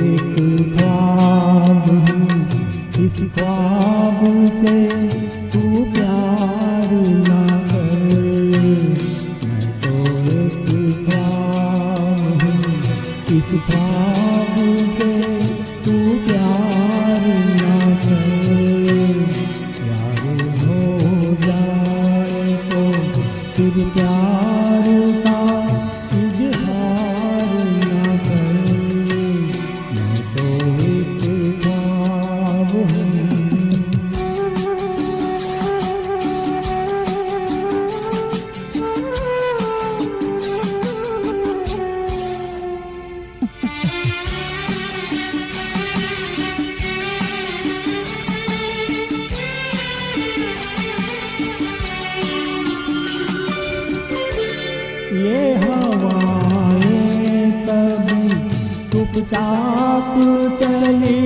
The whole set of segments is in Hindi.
एक ख्वाब हूँ, इस ख्वाब से तू प्यार ना कर। मैं तो एक ख्वाब हूँ, इस ख्वाब से तू प्यार ना कर। प्यार हो जाए तो फिर प्यार का इजहार ना कर। मैं तो एक ख्वाब हूँ। ये हवाएं कभी चुपचाप चली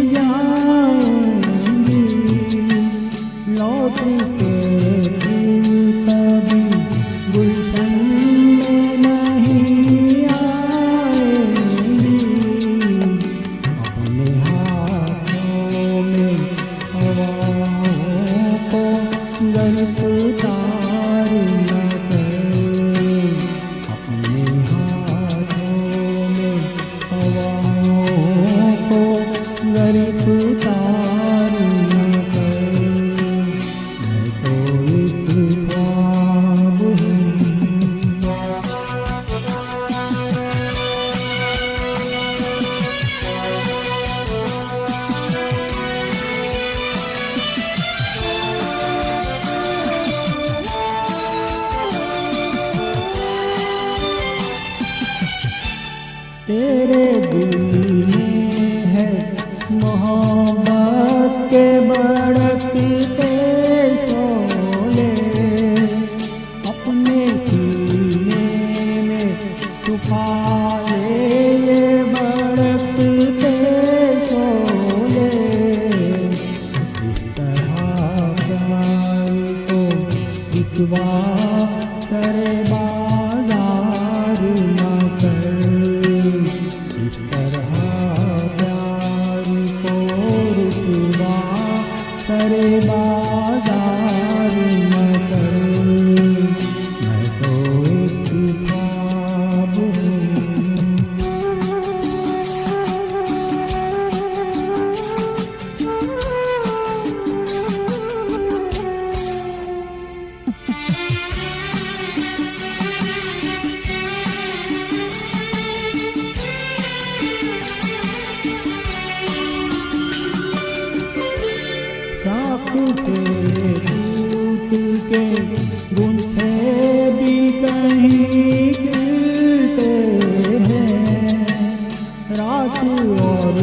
जाएंगी, लौट के कभी गुलशन में नहीं आएंगी। अपने हाथों में हवाओं को गिरफ्तार न कर। अपने हाथों में हवाओं को गिरफ्तार न कर। मैं तो एक ख्वाब हूँ। तेरे दिल में है मोहब्बत के भड़कते शोले, अपने सीने में छुपा ले ये भड़कते शोले। इस तरह प्यार को रुसवा करे बाजार ना कर। इस तरह प्यार को रुसवा करे बाजार न कर। मैं तो एक ख्वाब हूँ। शाख से टूट के गुंछे भी कहीं गिरते हैं। रात और